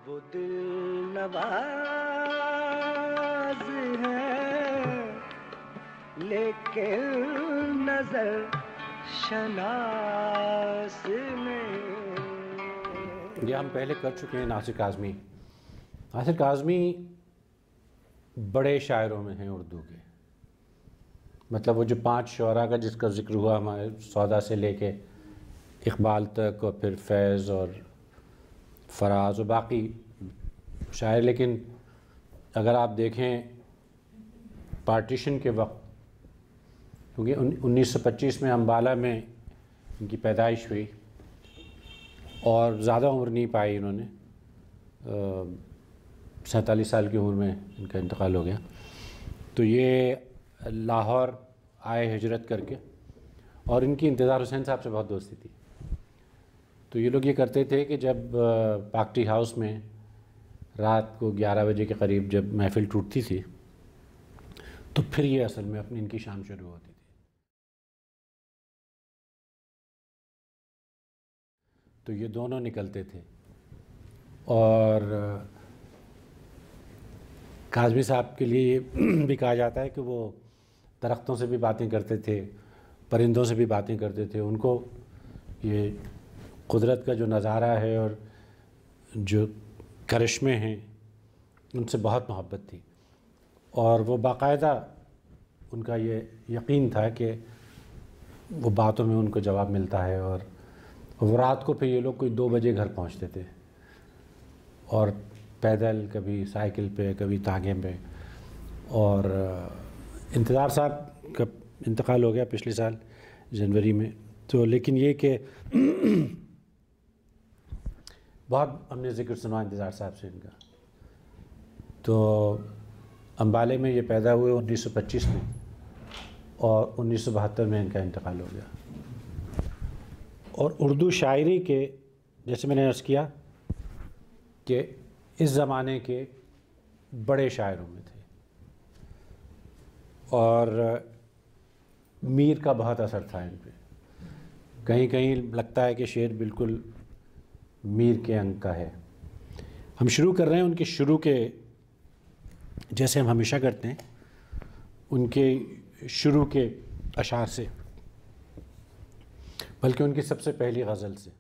वो दिल नवाज है लेकिन नजर शनास में। ये हम पहले कर चुके हैं। नासिर काज़मी, नासिर काज़मी बड़े शायरों में हैं उर्दू के। मतलब वो जो 5 शुअरा का जिसका ज़िक्र हुआ हमारे, सौदा से लेके इकबाल तक, और फिर फैज़ और फराज और बाकी शायर। लेकिन अगर आप देखें पार्टीशन के वक्त, क्योंकि 1925 में अम्बाला में इनकी पैदाइश हुई और ज़्यादा उम्र नहीं पाई इन्होंने, 47 साल की उम्र में इनका इंतकाल हो गया। तो ये लाहौर आए हिजरत करके, और इनकी इंतज़ार हुसैन साहब से बहुत दोस्ती थी। तो ये लोग ये करते थे कि जब पार्क टी हाउस में रात को 11 बजे के करीब जब महफ़िल टूटती थी, तो फिर ये असल में अपनी इनकी शाम शुरू होती थी। तो ये दोनों निकलते थे। और काज़मी साहब के लिए ये भी कहा जाता है कि वो दरख्तों से भी बातें करते थे, परिंदों से भी बातें करते थे। उनको ये कुदरत का जो नज़ारा है और जो करिश्मे हैं उनसे बहुत मोहब्बत थी। और वो बाकायदा उनका ये यकीन था कि वो बातों में उनको जवाब मिलता है। और वो रात को फिर ये लोग कोई 2 बजे घर पहुंचते थे, और पैदल, कभी साइकिल पे, कभी तांगे पे। और इंतज़ार साहब का इंतकाल हो गया पिछले साल जनवरी में। तो लेकिन ये कि बहुत हमने ज़िक्र सुना इंतज़ार साहब से इनका। तो अम्बाले में ये पैदा हुए 1925 में, और 1972 में इनका इंतकाल हो गया। और उर्दू शायरी के, जैसे मैंने अर्ज़ किया कि इस ज़माने के बड़े शायरों में थे, और मीर का बहुत असर था इन पे। कहीं कहीं लगता है कि शेर बिल्कुल मीर के अंक का है। हम शुरू कर रहे हैं उनके शुरू के, जैसे हम हमेशा करते हैं, उनके शुरू के अशार से, बल्कि उनकी सबसे पहली गज़ल से।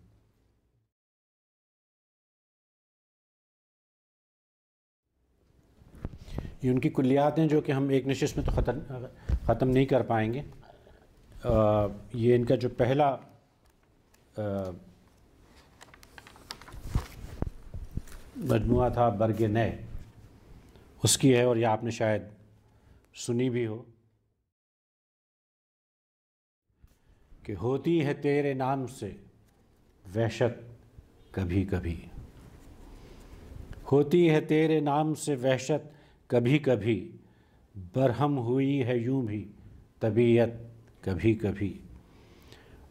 ये उनकी कुल्लियात हैं जो कि हम एक नशिश में तो ख़त्म नहीं कर पाएंगे। ये इनका जो पहला मजमुआ था बरगे नए, उसकी है, और यह आपने शायद सुनी भी हो कि होती है तेरे नाम से वहशत कभी कभी, होती है तेरे नाम से वहशत कभी कभी, बरहम हुई है यूं भी तबीयत कभी कभी,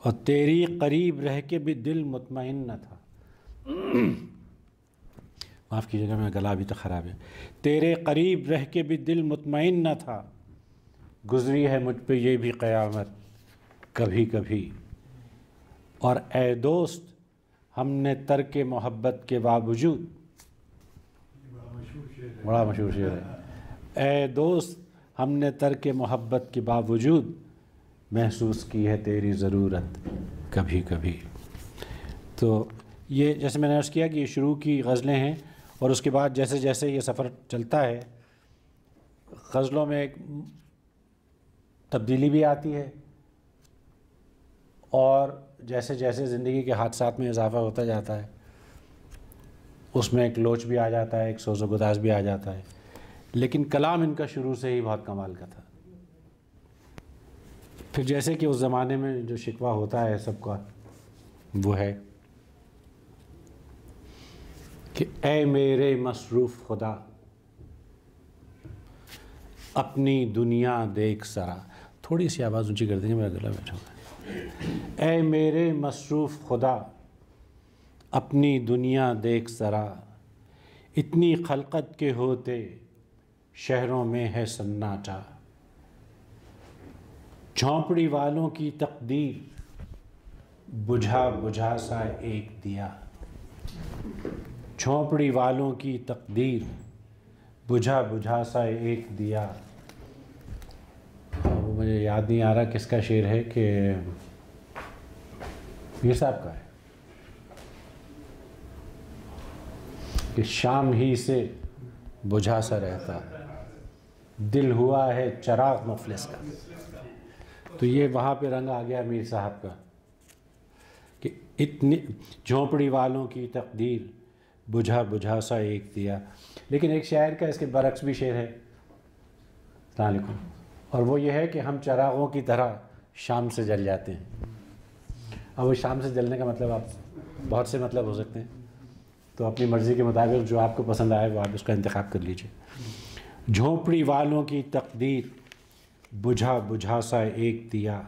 और तेरी करीब रह के भी दिल मुतमईन न था। माफ़ कीजिएगा, मेरा गला अभी तक ख़राब है। तेरे करीब रह के भी दिल मुतमईन न था, गुज़री है मुझ पे ये भी क़यामत कभी कभी, और ए दोस्त हमने तर्क मोहब्बत के बावजूद, बड़ा मशहूर शेर है, ए दोस्त हमने तर्क मोहब्बत के बावजूद महसूस की है तेरी ज़रूरत कभी कभी। तो ये जैसे मैंने अर्ज़ किया कि ये शुरू की गज़लें हैं, और उसके बाद जैसे जैसे ये सफ़र चलता है, गज़लों में एक तब्दीली भी आती है, और जैसे जैसे ज़िंदगी के हादसात में इजाफ़ा होता जाता है, उसमें एक लोच भी आ जाता है, एक सोज़ो गुदाज भी आ जाता है। लेकिन कलाम इनका शुरू से ही बहुत कमाल का था। फिर जैसे कि उस ज़माने में जो शिकवा होता है सबका, वो है कि ए मेरे मसरूफ़ खुदा अपनी दुनिया देख सरा। थोड़ी सी आवाज़ ऊंची कर देंगे, मेरा गला बैठा हुआ है। ए मेरे मसरूफ़ खुदा अपनी दुनिया देख सरा, इतनी खलकत के होते शहरों में है सन्नाटा, झोंपड़ी वालों की तकदीर बुझा बुझा सा एक दिया, झोंपड़ी वालों की तकदीर, बुझा बुझा सा एक दिया। वो मुझे याद नहीं आ रहा किसका शेर है, कि पीर साहब का है, कि शाम ही से बुझा सा रहता, दिल हुआ है चराग मुफलिस का। तो ये वहाँ पे रंग आ गया मीर साहब का, कि इतनी झोंपड़ी वालों की तकदीर, बुझा बुझा सा एक दिया। लेकिन एक शायर का इसके बरक्स भी शेर है, अस्सलाम वालेकुम, और वो ये है कि हम चरागों की तरह शाम से जल जाते हैं। अब वो शाम से जलने का मतलब आप बहुत से मतलब हो सकते हैं, तो अपनी मर्ज़ी के मुताबिक जो आपको पसंद आए वो आप उसका इंतखाब कर लीजिए। झोंपड़ी वालों की तकदीर, बुझा बुझा सा एक दिया,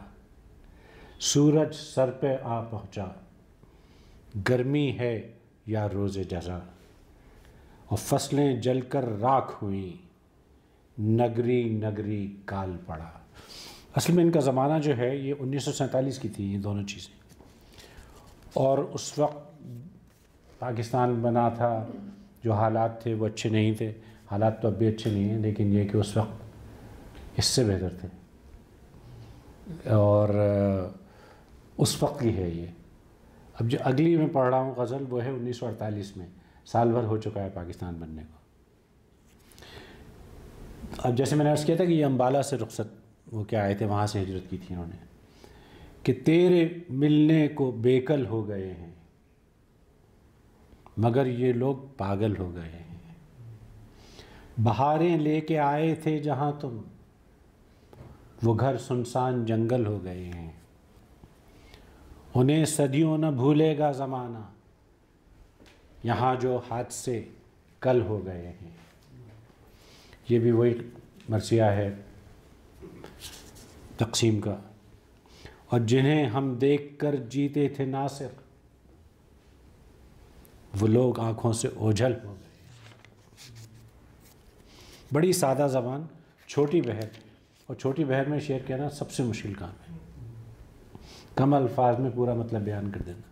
सूरज सर पे आ पहुँचा, गर्मी है या रोज़े जज़ा, और फसलें जलकर राख हुई, नगरी नगरी काल पड़ा। असल में इनका ज़माना जो है ये 1947 की थी, ये दोनों चीज़ें। और उस वक्त पाकिस्तान बना था, जो हालात थे वो अच्छे नहीं थे। हालात तो अब भी अच्छे नहीं हैं, लेकिन ये कि उस वक्त इससे बेहतर थे। और उस वक्त की है ये। अब जो अगली मैं पढ़ रहा हूँ गज़ल, वो है 1948 में, साल भर हो चुका है पाकिस्तान बनने को। अब जैसे मैंने अर्ज़ किया था कि ये अम्बाला से रुखसत वो क्या आए थे, वहाँ से हिजरत की थी इन्होंने, कि तेरे मिलने को बेकल हो गए हैं, मगर ये लोग पागल हो गए हैं। बहारें लेके आए थे जहाँ तुम, वो घर सुनसान जंगल हो गए हैं। उन्हें सदियों न भूलेगा ज़माना, यहाँ जो हादसे कल हो गए हैं। ये भी वही मरसिया है तक़सीम का। और जिन्हें हम देखकर जीते थे नासिर, वो लोग आँखों से ओझल हो गए। बड़ी सादा ज़बान, छोटी बहर, और छोटी बहर में शेर कहना सबसे मुश्किल काम है, कम अल्फाज में पूरा मतलब बयान कर देना।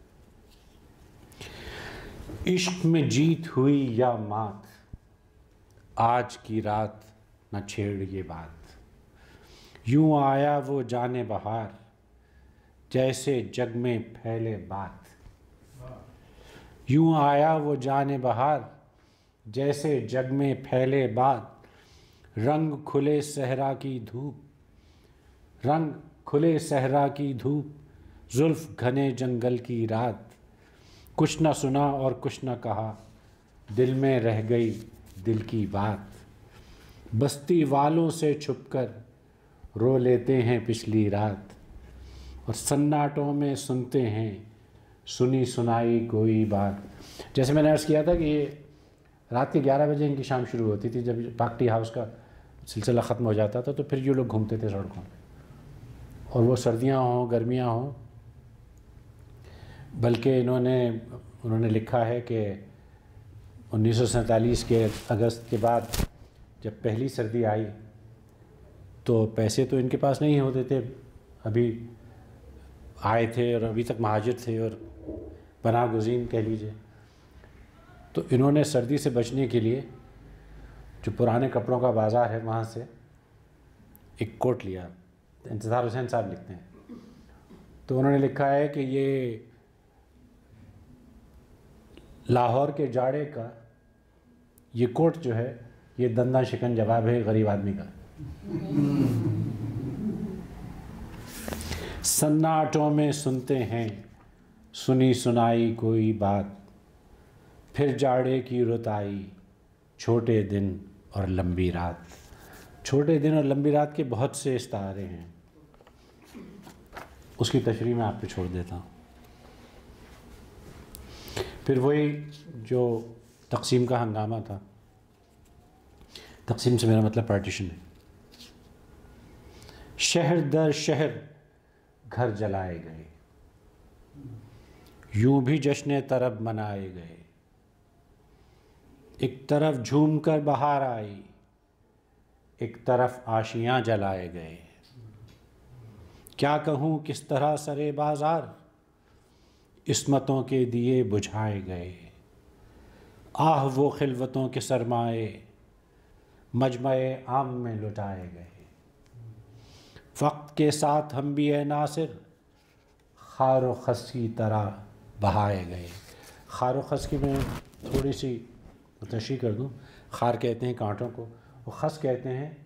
इश्क में जीत हुई या मात, आज की रात न छेड़ ये बात। यूं आया वो जाने बहार, जैसे जग में फैले बात। यूं आया वो जाने बहार, जैसे जग में फैले बात। रंग खुले सहरा की धूप, रंग खुले सहरा की धूप, जुल्फ घने जंगल की रात। कुछ न सुना और कुछ न कहा, दिल में रह गई दिल की बात। बस्ती वालों से छुपकर रो लेते हैं पिछली रात, और सन्नाटों में सुनते हैं सुनी सुनाई कोई बात। जैसे मैंने अर्ज़ किया था कि ये रात के 11 बजे इनकी शाम शुरू होती थी, जब पाक टी हाउस का सिलसिला ख़त्म हो जाता था, तो फिर ये लोग घूमते थे सड़कों पे, और वो सर्दियाँ हों गर्मियाँ हों। बल्कि उन्होंने लिखा है कि 1947 के अगस्त के बाद जब पहली सर्दी आई, तो पैसे तो इनके पास नहीं होते थे, अभी आए थे और अभी तक महाजिर थे और पनाह गुज़ीन कह लीजिए। तो इन्होंने सर्दी से बचने के लिए जो पुराने कपड़ों का बाज़ार है वहाँ से एक कोट लिया। इंतज़ार हुसैन साहब लिखते हैं, तो उन्होंने लिखा है कि ये लाहौर के जाड़े का ये कोट जो है, ये दंदा शिकन जवाब है गरीब आदमी का। सन्नाटों में सुनते हैं सुनी सुनाई कोई बात, फिर जाड़े की रुत आई, छोटे दिन और लंबी रात। छोटे दिन और लंबी रात के बहुत से इस्तारे हैं, उसकी तशरीह मैं आप पे छोड़ देता हूँ। फिर वही जो तक़सीम का हंगामा था, तक़सीम से मेरा मतलब पार्टीशन है। शहर दर शहर घर जलाए गए, यूं भी जश्न तरब मनाए गए। एक तरफ झूम कर बहार आई, एक तरफ आशियाँ जलाए गए। क्या कहूँ किस तरह सरे बाज़ार, इस्मतों के दिए बुझाए गए। आह वो खिलवतों के सरमाए मजमए आम में लुटाए गए। वक्त के साथ हम भी ए नासिर खार व खस की तरह बहाए गए। खार व खस की मैं थोड़ी सी तशरीह कर दूँ। खार कहते हैं कांटों को, वो खस कहते हैं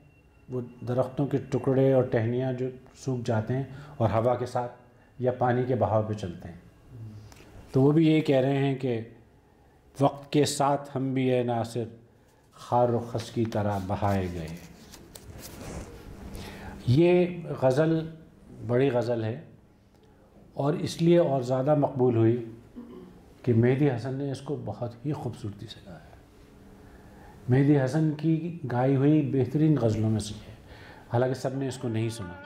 वो दरख्तों के टुकड़े और टहनियाँ जो सूख जाते हैं और हवा के साथ या पानी के बहाव पे चलते हैं। तो वो भी यही कह रहे हैं कि वक्त के साथ हम भी ए नासिर खार व खस की तरह बहाए गए। ये गज़ल बड़ी गज़ल है और इसलिए और ज़्यादा मकबूल हुई कि मेहदी हसन ने इसको बहुत ही खूबसूरती से गाया। मेहदी हसन की गाई हुई बेहतरीन गज़लों में से है, हालांकि सब ने इसको नहीं सुना।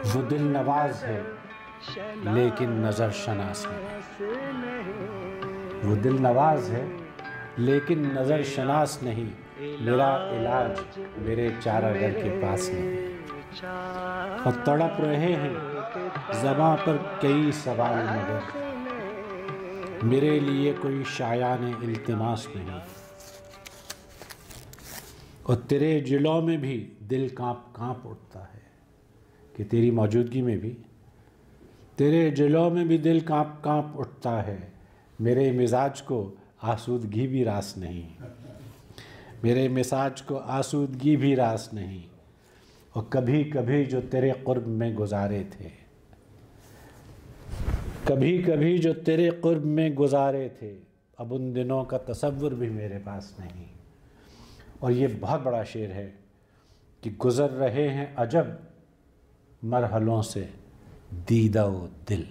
वो दिल नवाज है लेकिन नज़र शनास नहीं। वो दिल नवाज है लेकिन नज़र शनास नहीं। मेरा इलाज मेरे चारागर के पास नहीं। और तड़प रहे हैं ज़बां पर कई सवाल मगर मेरे लिए कोई शायान इल्तिमास नहीं। और तेरे जिलों में भी दिल काँप काँप उठता है कि तेरी मौजूदगी में भी, तेरे जिलों में भी दिल काँप काँप उठता है। मेरे मिजाज को आसूदगी भी रास नहीं। मेरे मिजाज को आसूदगी भी रास नहीं। और कभी कभी जो तेरे क़ुर्ब में गुजारे थे, कभी कभी जो तेरे क़ुर्ब में गुजारे थे, अब उन दिनों का तसव्वुर भी मेरे पास नहीं। और ये बहुत बड़ा शेर है कि गुज़र रहे हैं अजब मरहलों से दीदा व दिल।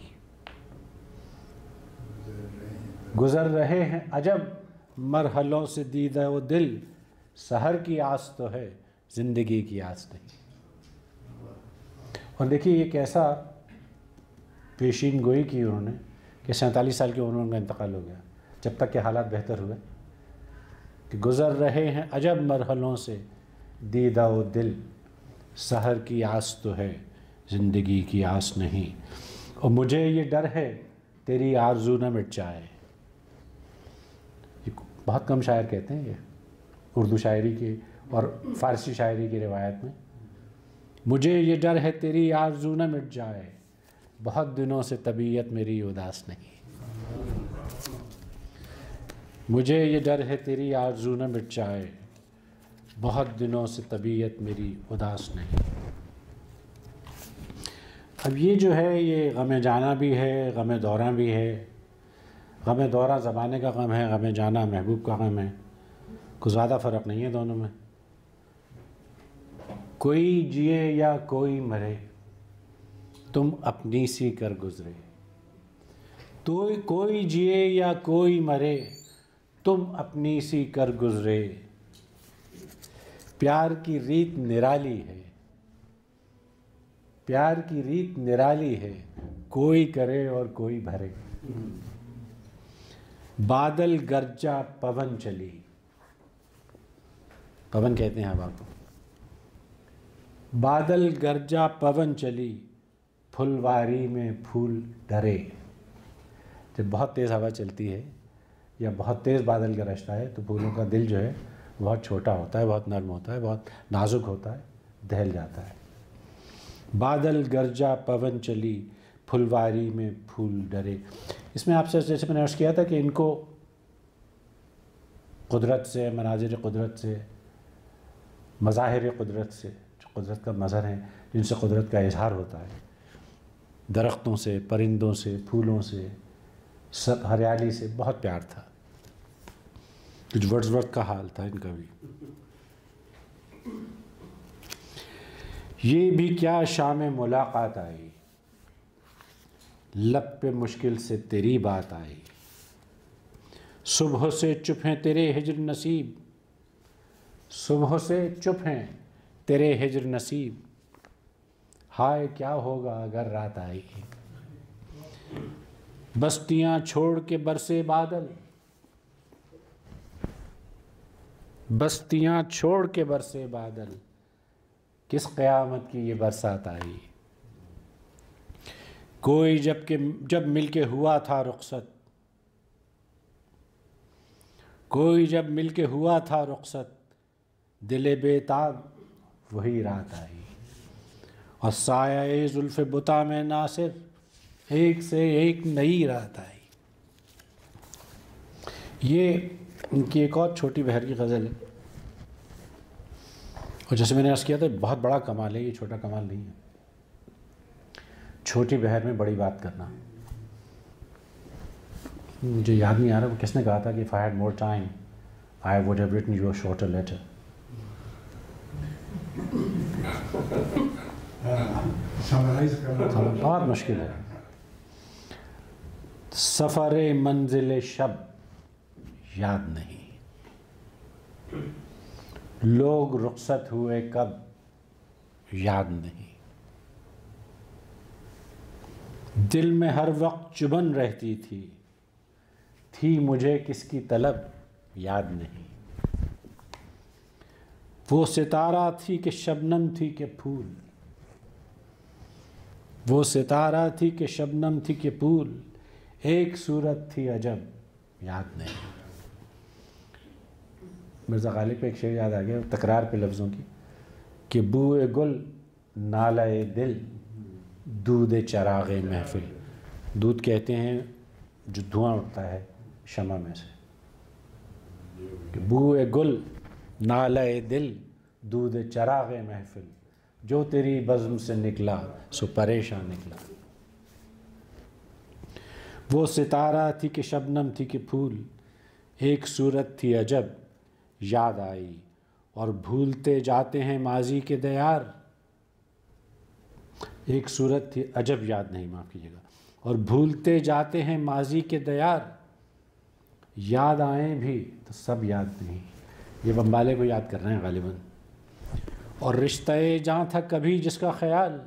गुज़र रहे हैं अजब मरहलों से दीदा व दिल। सहर की आस तो है ज़िंदगी की आस नहीं। और देखिए ये कैसा पेशीन गोई की उन्होंने कि 47 साल की उम्र में उनका इंतकाल हो गया, जब तक के हालात बेहतर हुए। कि गुज़र रहे हैं अजब मरहलों से दीदा व दिल। सहर की आस तो है ज़िंदगी की आस नहीं। और मुझे ये डर है तेरी आरज़ू न मिट जाए। ये बहुत कम शायर कहते हैं ये उर्दू शायरी की और फ़ारसी शायरी की रिवायत में। मुझे ये डर है तेरी आरज़ू न मिट जाए, बहुत दिनों से तबीयत मेरी उदास नहीं। मुझे ये डर है तेरी आरज़ू न मिट जाए, बहुत दिनों से तबीयत मेरी उदास नहीं। अब ये जो है ये गम जाना भी है, गम दौरा भी है। गम दौरा ज़माने का गम है, गम जाना महबूब का गम है। कुछ ज़्यादा फ़र्क नहीं है दोनों में। कोई जिए या कोई मरे तुम अपनी सी कर गुज़रे। तो कोई जिए या कोई मरे तुम अपनी सी कर गुज़रे। प्यार की रीत निराली है, प्यार की रीत निराली है, कोई करे और कोई भरे। बादल गरजा पवन चली, पवन कहते हैं हवा को। बादल गरजा पवन चली, फुलवारी में फूल डरे। जब बहुत तेज़ हवा चलती है या बहुत तेज़ बादल गरजता है तो फूलों का दिल जो है बहुत छोटा होता है, बहुत नर्म होता है, बहुत नाजुक होता है, दहल जाता है। बादल गरजा पवन चली, फुलवारी में फूल डरे। इसमें आपसे जैसे मैंने अर्ज़ किया था कि इनको कुदरत से, मनाज़िर कुदरत से, मज़ाहिर कुदरत से, जो कुदरत का मज़हर है, जिनसे कुदरत का इजहार होता है, दरख्तों से, परिंदों से, फूलों से, सब हरियाली से बहुत प्यार था। कुछ वर्ड्सवर्थ का हाल था इनका भी। ये भी क्या शाम मुलाकात आई, लब पे मुश्किल से तेरी बात आई। सुबह से चुप हैं तेरे हिज्र नसीब, सुबह से चुप हैं तेरे हिज्र नसीब। हाय क्या होगा अगर रात आई। बस्तियां छोड़ के बरसे बादल, बस्तियां छोड़ के बरसे बादल, किस क़यामत की ये बरसात आई। कोई जब मिलके हुआ था रुखसत, कोई जब मिलके हुआ था रुखसत, दिल बेताब वही रात आई। और साया जुल्फ़ बुता में नासिर एक से एक नई रात आई। ये इनकी एक और छोटी बहर की गज़ल है, और जैसे मैंने अर्ज़ किया था बहुत बड़ा कमाल है, ये छोटा कमाल नहीं है। छोटी बहर में बड़ी बात करना। मुझे याद नहीं आ रहा वो किसने कहा था कि if I had more time I would have written you a shorter letter. बहुत मुश्किल है। सफ़र मंजिल शब याद नहीं, लोग रुखसत हुए कब याद नहीं, दिल में हर वक्त चुभन रहती थी मुझे किसकी तलब याद नहीं। वो सितारा थी कि शबनम थी कि फूल, वो सितारा थी कि शबनम थी कि फूल, एक सूरत थी अजब याद नहीं। मिर्ज़ा गालिब पे एक शेर याद आ गया तकरार पे लफ्ज़ों की कि बूए गुल नालाए दिल दूध चराग़े महफिल। दूध कहते हैं जो धुआं उठता है शमा में से, कि बूए गुल नालाए दिल दूध चराग़े महफिल, जो तेरी बज़्म से निकला सो परेशान निकला। वो सितारा थी कि शबनम थी कि फूल, एक सूरत थी अजब याद आई। और भूलते जाते हैं माजी के दयार, एक सूरत थी अजब याद नहीं, माफ़ कीजिएगा। और भूलते जाते हैं माजी के दयार, याद आए भी तो सब याद नहीं। ये बम्बाले को याद कर रहे हैं गालिबन। और रिश्ते जहाँ था कभी जिसका ख्याल,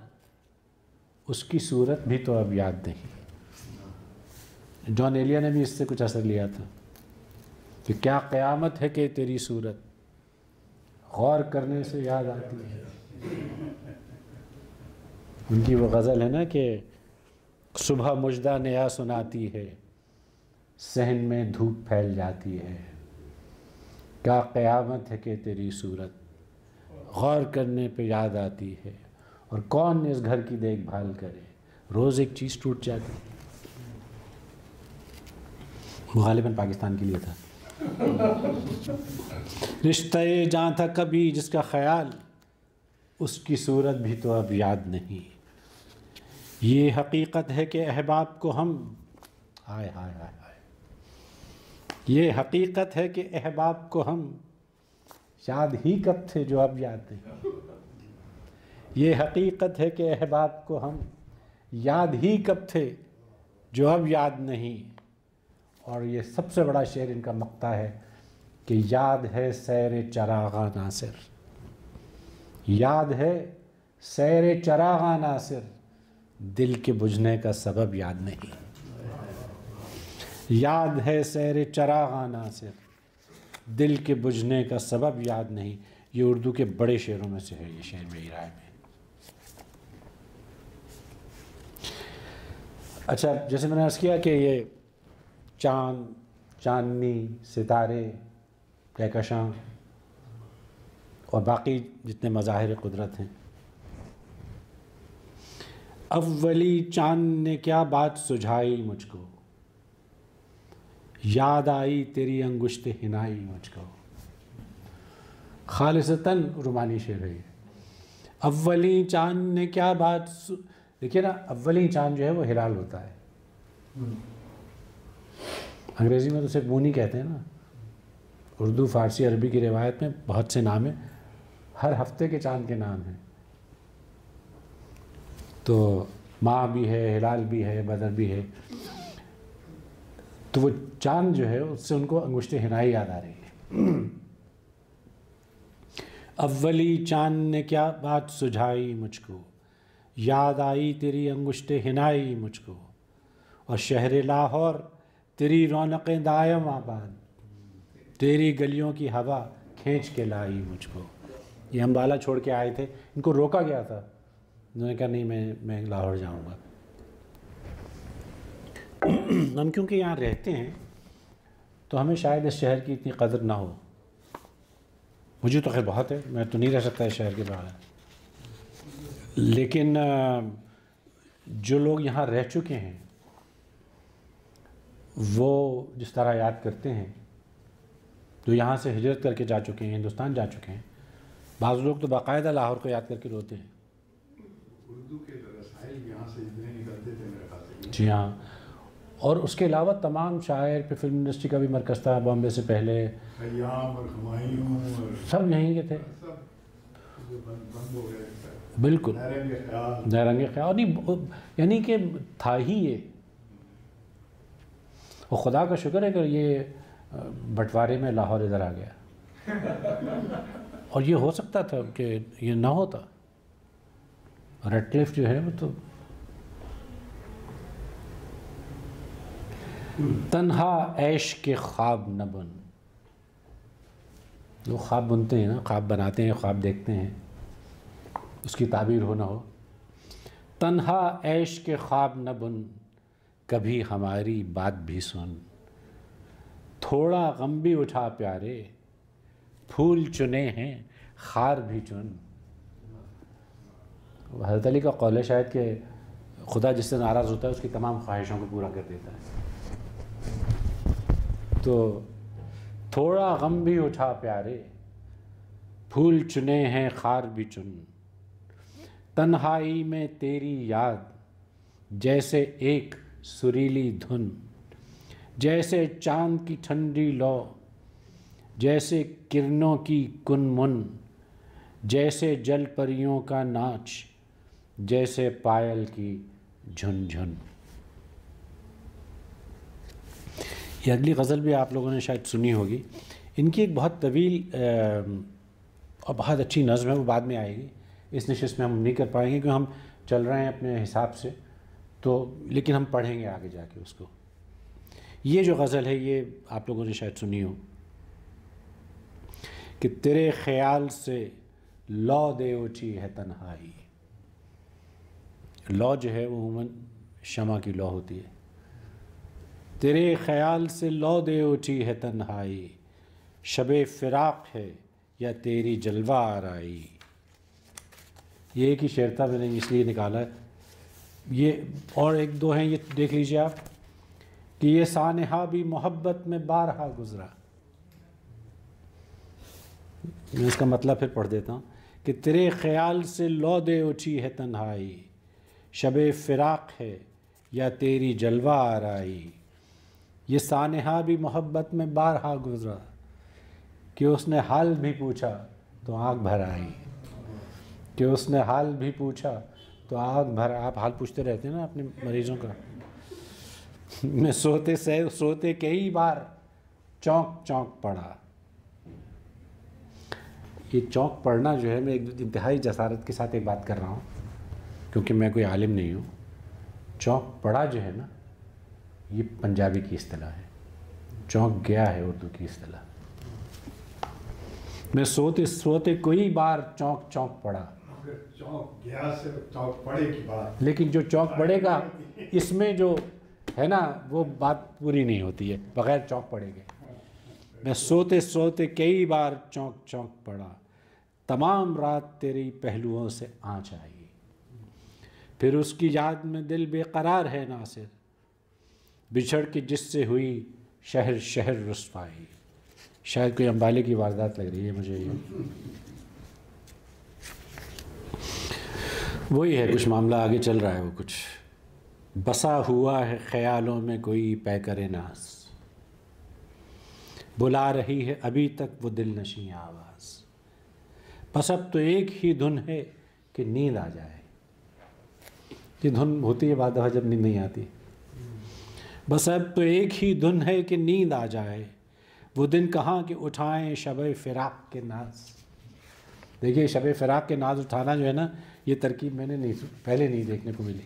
उसकी सूरत भी तो अब याद नहीं। जॉन एलिया ने भी इससे कुछ असर लिया था कि क्या क़यामत है कि तेरी सूरत गौर करने से याद आती है। उनकी वो गज़ल है ना कि सुबह मुजदा नया सुनाती है, सहन में धूप फैल जाती है। क्या क़यामत है कि तेरी सूरत गौर करने पे याद आती है। और कौन इस घर की देखभाल करे, रोज़ एक चीज़ टूट जाती है। गालिबन पाकिस्तान के लिए था। रिश्ते जहाँ था कभी जिसका ख्याल, उसकी सूरत भी तो अब याद नहीं। ये हकीकत है कि अहबाब को हम हाय हाय हाय हाय, ये हकीकत है कि अहबाब को हम याद ही कब थे जो अब याद नहीं। ये हकीकत है कि अहबाब को हम याद ही कब थे जो अब याद नहीं। और ये सबसे बड़ा शेर इनका मक्ता है कि याद है सैर चराग़ा नासिर, याद है सैर चराग़ा नासिर, दिल के बुझने का सबब याद नहीं। याद है सैर चराग़ा नासिर, दिल के बुझने का सबब याद नहीं। ये उर्दू के बड़े शेरों में से है ये शेर मेरी राय में। अच्छा, जैसे मैंने अर्ज़ किया कि ये चाँद, चाँदनी, सितारे, कहकशां और बाकी जितने मज़ाहिर क़ुदरत हैं। अव्वली चाँद ने क्या बात सुझाई मुझको, याद आई तेरी अंगुश्त हिनाई मुझको। खालिसतन रुमानी शेर है ये। अव्वली चाँद ने क्या बात देखिए ना, अव्वली चाँद जो है वो हिलाल होता है। अंग्रेज़ी में तो सिर्फ मूनी कहते हैं ना, उर्दू, फ़ारसी, अरबी की रिवायत में बहुत से नाम हैं, हर हफ्ते के चाँद के नाम हैं। तो माह भी है, हिलाल भी है, बदर भी है। तो वो चाँद जो है उससे उनको अंगुश्त हिनाई याद आ रही है। अव्वली चाँद ने क्या बात सुझाई मुझको, याद आई तेरी अंगुश्त हिनाई मुझको। और शहर लाहौर तेरी रौनक़ें दायम आबाद, तेरी गलियों की हवा खींच के लाई मुझको। ये अम्बाला छोड़ के आए थे, इनको रोका गया था, उन्होंने कहा नहीं मैं लाहौर जाऊंगा। हम क्योंकि यहाँ रहते हैं तो हमें शायद इस शहर की इतनी कदर ना हो। मुझे तो खैर बहुत है, मैं तो नहीं रह सकता इस शहर के बाहर, लेकिन जो लोग यहाँ रह चुके हैं वो जिस तरह याद करते हैं, जो यहाँ से हिजरत करके जा चुके हैं, हिंदुस्तान जा चुके हैं, बाज़ लोग तो बाकायदा लाहौर को याद करके रोते हैं। उर्दू के रसाइल यहाँ से इतने निकलते थे मेरे ख्याल से। जी हाँ, और उसके अलावा तमाम शायर, फिर फिल्म इंडस्ट्री का भी मरकज़ था बॉम्बे से पहले, खय्याम और हुमायूं और सब यहीं के थे। सब जो बंद हो गए। बिल्कुल, नायरंगे ख्याल, नायरंगे ख्याल नहीं, यानी कि था ही ये। और खुदा का शुक्र है कि ये बंटवारे में लाहौर इधर आ गया। और ये हो सकता था कि ये ना होता। रेडक्लिफ जो है वो तो तन्हा ऐश के ख्वाब न बुन, लोग ख्वाब बुनते हैं ना, ख्वाब बनाते हैं, ख्वाब देखते हैं, उसकी ताबीर हो ना हो। तन्हा ऐश के ख्वाब न बुन, कभी हमारी बात भी सुन, थोड़ा गम भी उठा प्यारे, फूल चुने हैं खार भी चुन। हज़रत अली का कौल है शायद कि खुदा जिससे नाराज़ होता है उसकी तमाम ख्वाहिशों को पूरा कर देता है। तो थोड़ा गम भी उठा प्यारे, फूल चुने हैं खार भी चुन, तन्हाई में तेरी याद जैसे एक सुरीली धुन, जैसे चाँद की ठंडी लौ, जैसे किरणों की कुनमुन, जैसे जल परियों का नाच, जैसे पायल की झुनझुन। ये अगली गज़ल भी आप लोगों ने शायद सुनी होगी। इनकी एक बहुत तवील और बहुत अच्छी नज़्म है, वो बाद में आएगी, इस नशिस्त में हम नहीं कर पाएंगे क्योंकि हम चल रहे हैं अपने हिसाब से, तो लेकिन हम पढ़ेंगे आगे जाके उसको। ये जो गज़ल है ये आप लोगों ने शायद सुनी हो कि तेरे ख्याल से लौ दे उठी है तन्हाई। लौ जो है वो उमूमन शमा की लौ होती है। तेरे ख्याल से लौ दे उठी है तन्हाई, शबे फ़िराक़ है या तेरी जलवा आराई। ये एक ही शेर था, मैंने इसलिए निकाला है। ये और एक दो हैं, ये देख लीजिए आप कि ये सानहा भी मोहब्बत में बारहा गुज़रा। मैं इसका मतलब फिर पढ़ देता हूँ कि तेरे ख्याल से लौ दे उठी है तन्हाई, शबे फ़िराक़ है या तेरी जलवा आराई। ये सानहा भी मोहब्बत में बारहा गुज़रा, कि उसने हाल भी पूछा तो आँख भर आई, कि उसने हाल भी पूछा तो आँख भर। आप हाल पूछते रहते हैं ना अपने मरीज़ों का। मैं सोते कई बार चौंक चौंक पड़ा। ये चौंक पढ़ना जो है, मैं एक इंतहाई जसारत के साथ एक बात कर रहा हूँ क्योंकि मैं कोई आलिम नहीं हूँ। चौंक पड़ा जो है ना, ये पंजाबी की इस्तिलाह है, चौंक गया है उर्दू की इस्तिलाह। मैं सोते कई बार चौंक चौंक पड़ा। चौंक गया से चौंक पड़े की बात, लेकिन जो चौंक पड़ेगा इसमें जो है ना वो बात पूरी नहीं होती है बग़ैर चौंक पड़ेगे। मैं सोते कई बार चौंक चौंक पड़ा, तमाम रात तेरी पहलुओं से आँच आई, फिर उसकी याद में दिल बेकरार है नासिर, बिछड़ के जिससे हुई शहर शहर रुस्वाई। शायद कोई अम्बाले की वारदात लग रही है मुझे ये। वही है, कुछ मामला आगे चल रहा है वो कुछ। बसा हुआ है ख्यालों में कोई पैकर नास, बुला रही है अभी तक वो दिल नशी आवाज़, बस अब तो एक ही धुन है कि नींद आ जाए। ये धुन होती है बाद दफ़ा जब नींद नहीं आती। बस अब तो एक ही धुन है कि नींद आ जाए, वो दिन कहाँ कि उठाएं शब फ़िराक़ के नाज। देखिए शब फ़िराक़ के नाज उठाना जो है ना, ये तरकीब मैंने पहले नहीं देखने को मिली।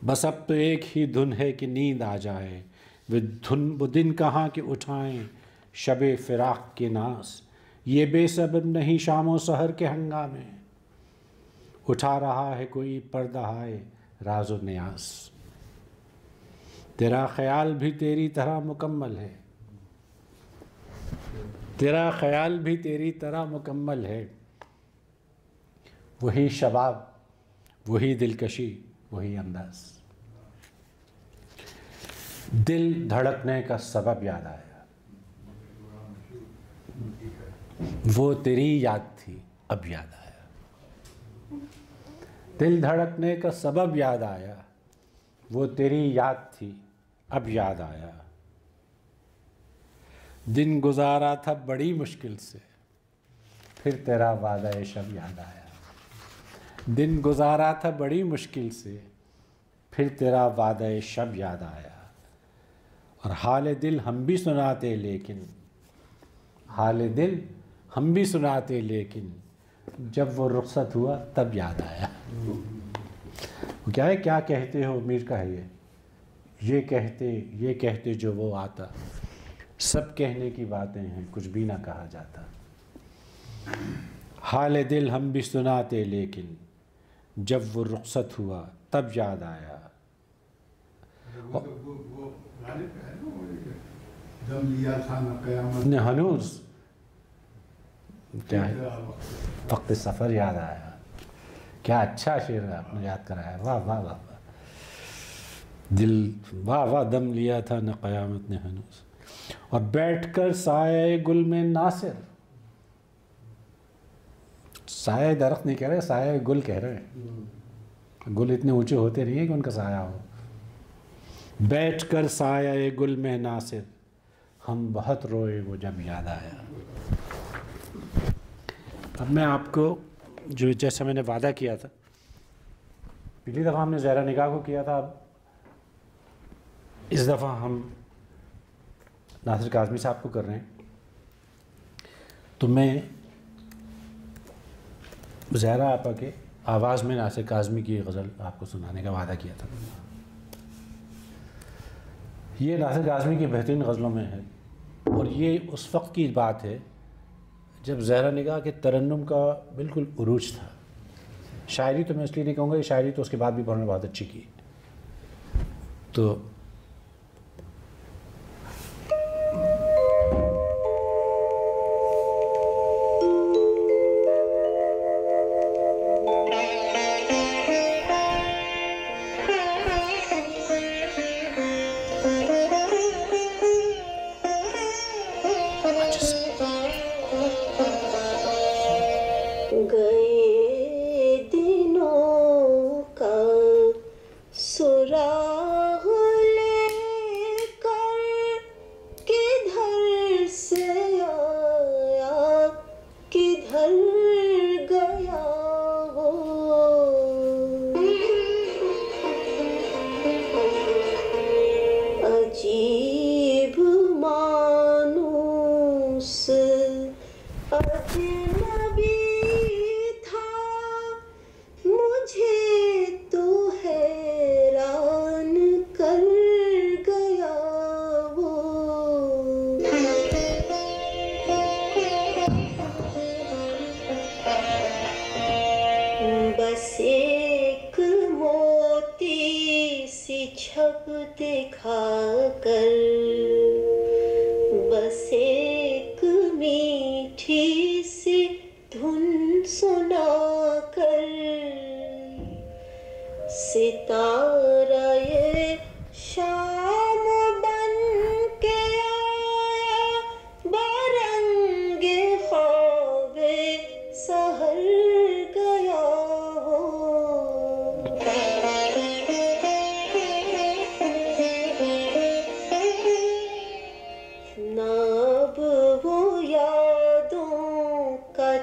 बस अब तो एक ही धुन है कि नींद आ जाए, वो दिन कहाँ कि उठाएं शब फ़िराक़ के नाज। ये बेसबब नहीं शामो सहर के हंगामे, उठा रहा है कोई पर्दा हाय राज़ो न्यास। तेरा ख्याल भी तेरी तरह मुकम्मल है, तेरा ख्याल भी तेरी तरह मुकम्मल है। वही शबाब, वही दिलकशी, वही अंदाज। दिल धड़कने का सबब याद आया, वो तेरी याद थी अब याद आया। दिल धड़कने का सबब याद आया, वो तेरी याद थी अब याद आया। दिन गुजारा था बड़ी मुश्किल से, फिर तेरा वादा शब याद आया। दिन गुजारा था बड़ी मुश्किल से, फिर तेरा वादा शब याद आया। और हाल दिल हम भी सुनाते लेकिन, हाल दिल हम भी सुनाते लेकिन, जब वो रुखसत हुआ तब याद आया। वो क्या है, क्या कहते हो मीर का है ये कहते जो वो आता। सब कहने की बातें हैं, कुछ भी ना कहा जाता। हाल दिल हम भी सुनाते लेकिन, जब वो रुखसत हुआ तब याद आया। वो गाने पे है ना, वो दम लिया था न कयामत ने हनूज क्या है, वक्त सफ़र याद आया। क्या अच्छा शेर आपने याद कराया, वाह वाह वाह वाह। दिल वाह वाह, दम लिया था न क़यामत ने हनूज। और बैठकर साये गुल में नासिर, साये दरख्त नहीं कह रहे, साये गुल कह रहे हैं। गुल इतने ऊंचे होते नहीं है कि उनका साया हो। बैठकर साये गुल में नासिर, हम बहुत रोए वो जब याद आया। अब मैं आपको जो जैसा मैंने वादा किया था, पिछली दफ़ा हमने ज़हरा निगाह को किया था, अब इस दफ़ा हम नासिर काज़मी साहब को कर रहे हैं। तो मैं ज़हरा आपा के आवाज़ में नासिर काज़मी की गज़ल आपको सुनाने का वादा किया था। ये नासिर काज़मी की बेहतरीन गज़लों में है, और ये उस वक्त की बात है जब ज़हरा निगाह के तरन्नुम का बिल्कुल उरूज था। शायरी तो मैं इसलिए नहीं कहूँगा, ये शायरी तो उसके बाद भी उन्होंने बहुत अच्छी की। तो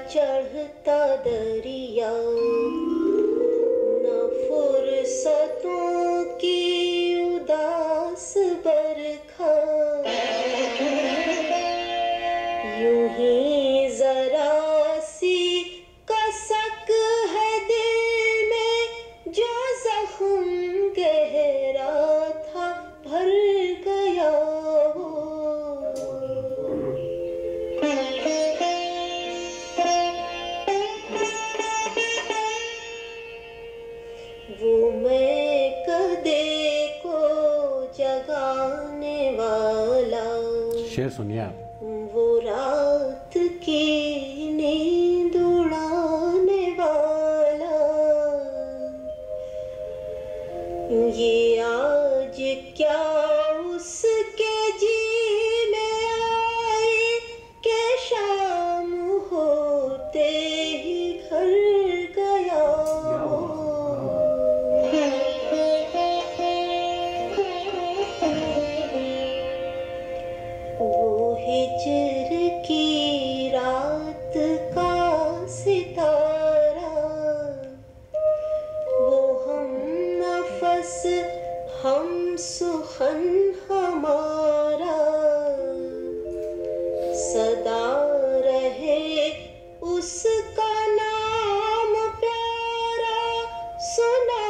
चढ़ता दरिया न फुर्सतों शेर सुनिए आप। वो रात की नींद उड़ाने वाला, ये आज क्या उसके जी में आई कि शाम होते ही घर गया। वो हिजर की रात का सितारा, वो हम नफस हम सुखन हमारा, सदा रहे उसका नाम प्यारा, सुना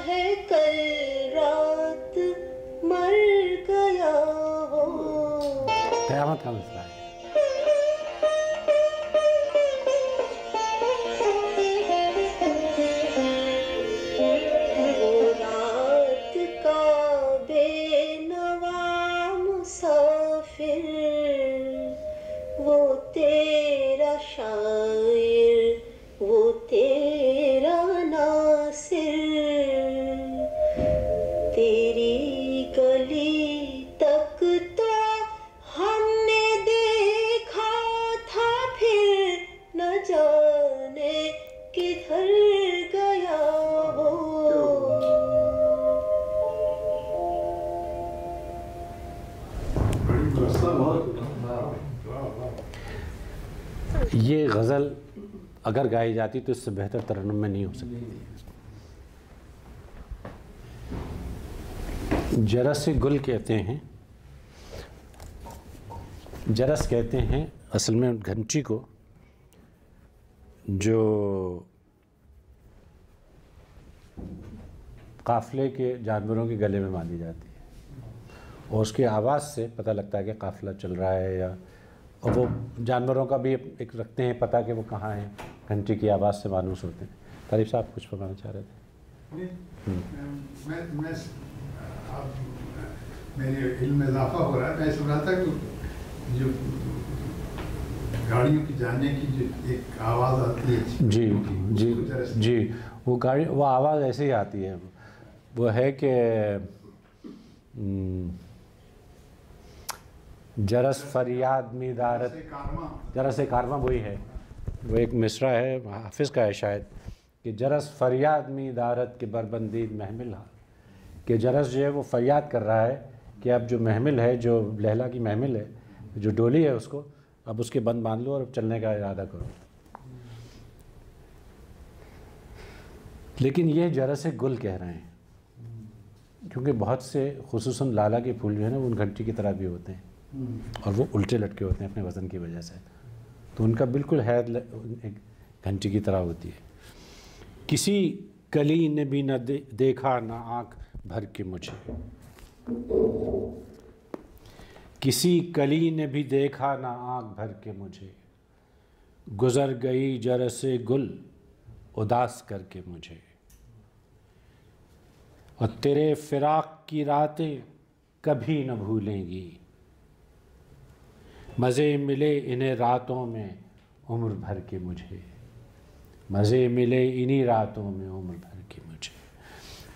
है कल रात मर गया हो। क़यामत का मसला है। वो रात का बेनवा मुसाफिर, वो तेरा शायर, वो तेरा नासिर, तेरी गली तक तो हमने देखा था, फिर न जाने किधर गया हो। बड़ी व्यवस्था बहुत ये गज़ल अगर गाई जाती तो इससे बेहतर तरन्नुम में नहीं हो सकती। जरस से गुल कहते हैं, जरस कहते हैं असल में घंटी को जो काफ़िले के जानवरों के गले में बांधी जाती है, और उसकी आवाज़ से पता लगता है कि काफ़िला चल रहा है, या और वो जानवरों का भी एक रखते हैं पता कि वो कहाँ हैं, घंटी की आवाज़ से मालूम होते हैं। तारीफ साहब कुछ बताना चाह रहे थे? मैं अब मेरे इल्म में इजाफा हो रहा है। मैं सुन रहा था कि जो गाड़ियों की जाने की जो एक आवाज़ आती है, जी जी जी, वो गाड़ी वो आवाज़ ऐसे ही आती है। वो है कि जरस फरियाद में दारत, जरस कारवा वही है। वो एक मिसरा है, हाफिज़ का है शायद, कि जरस फरियाद में दारत के बरबंदीद महमिल हा, कि जरस जो है वो फरियाद कर रहा है कि अब जो महमिल है, जो लहला की महमिल है, जो डोली है, उसको अब उसके बंद बांध लो और अब चलने का इरादा करो। लेकिन ये जरस गुल कह रहे हैं, क्योंकि बहुत से खुसूसन लाला के फूल जो है ना, वो उन घंटी की तरह भी होते हैं और वो उल्टे लटके होते हैं अपने वज़न की वजह से, तो उनका बिल्कुल हैद एक घंटी की तरह होती है। किसी कली ने भी न देखा ना आँख भर के मुझे, किसी कली ने भी देखा ना आँख भर के मुझे, गुज़र गई जरसे गुल उदास करके मुझे, और तेरे फ़िराक़ की रातें कभी न भूलेंगी, मज़े मिले इन्हें रातों में उम्र भर के मुझे, मज़े मिले इन्हीं रातों में उम्र भर के मुझे।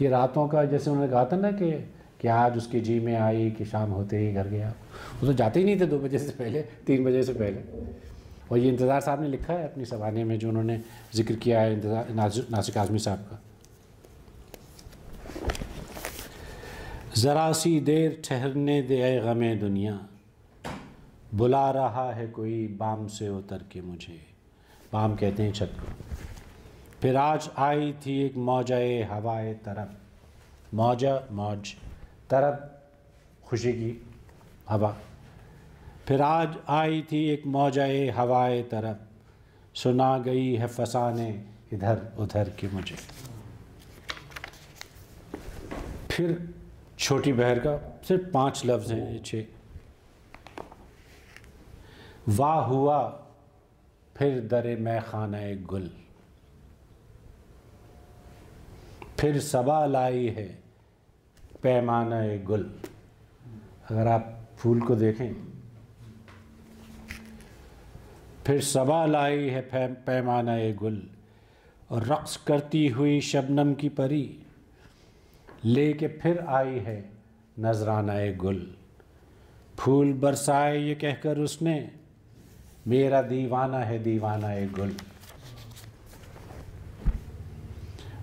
ये रातों का जैसे उन्होंने कहा था ना कि आज उसके जी में आई कि शाम होते ही घर गया, वो तो जाते ही नहीं थे 2 बजे से पहले, 3 बजे से पहले। और ये इंतज़ार साहब ने लिखा है अपनी सवाने में, जो उन्होंने जिक्र किया है इंतज़ार नासिक आज़मी साहब का। ज़रा सी देर ठहरने दे ऐ गमे दुनिया, बुला रहा है कोई बाम से उतर के मुझे, बाम कहते हैं छत को। फिर आज आई थी एक मौजाए हवाए तरफ, मौजा मौज, तरफ खुशी की हवा। फिर आज आई थी एक मौजाए हवाए तरफ, सुना गई है फसाने इधर उधर के मुझे। फिर छोटी बहर का सिर्फ 5 लफ्ज़ हैं, 6। वाह हुआ फिर दरे मैं खाना गुल, फिर सबा लाई है पैमाना गुल। अगर आप फूल को देखें फिर सबा लाई है पैमाना गुल, और रक़्स करती हुई शबनम की परी लेके फिर आई है नजराना गुल। फूल बरसाए ये कहकर उसने, मेरा दीवाना है दीवाना गुल।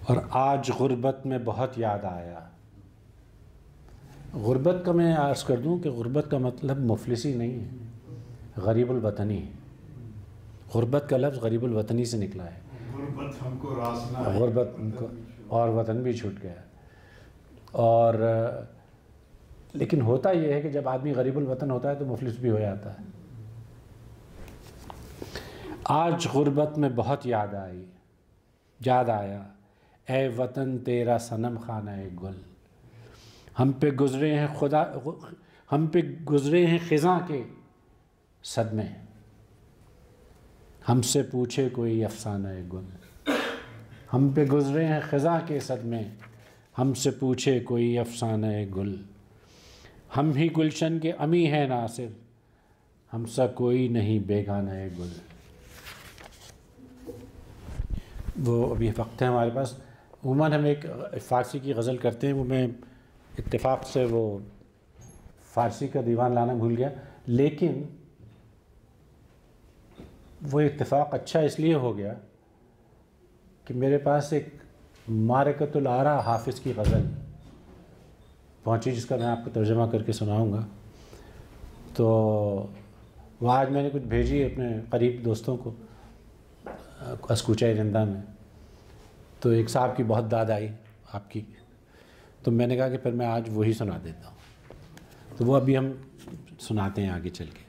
और आज गुर्बत में बहुत याद आया। गुर्बत का मैं अर्ज़ कर दूं कि गुर्बत का मतलब मुफलिसी नहीं है, गरीबुल वतनी है। गुर्बत का लफ्ज़ गरीबुल वतनी से निकला है। गुर्बत हमको रासना है, गुर्बत हमको, और वतन भी छूट गया। और लेकिन होता यह है कि जब आदमी गरीबुल वतन होता है तो मुफलिस भी हो जाता है। आज गुर्बत में बहुत याद आया, ए वतन तेरा सनम खाना गुल। हम पे गुज़रे हैं ख़िज़ां के सदमे, हमसे पूछे कोई अफ़साना गुल। हम पे गुज़रे हैं ख़िज़ां के सदमे, हमसे पूछे कोई अफ़साना गुल। हम ही गुलशन के अमी हैं नासिर, हमसा कोई नहीं बेगाना गुल। वो अभी वक्त है हमारे पास। उमूमन हम एक फ़ारसी की गज़ल करते हैं, वो मैं इत्तेफाक से वो फ़ारसी का दीवान लाना भूल गया, लेकिन वो इत्तेफाक अच्छा इसलिए हो गया कि मेरे पास एक मारकतुल आरा हाफिज़ की गज़ल पहुंची, जिसका मैं आपको तर्जुमा करके सुनाऊंगा। तो वो आज मैंने कुछ भेजी अपने करीब दोस्तों को अस्कूचा जिंदा में, तो एक साहब की बहुत दाद आई आपकी, तो मैंने कहा कि फिर मैं आज वही सुना देता हूँ। तो वो अभी हम सुनाते हैं आगे चल के।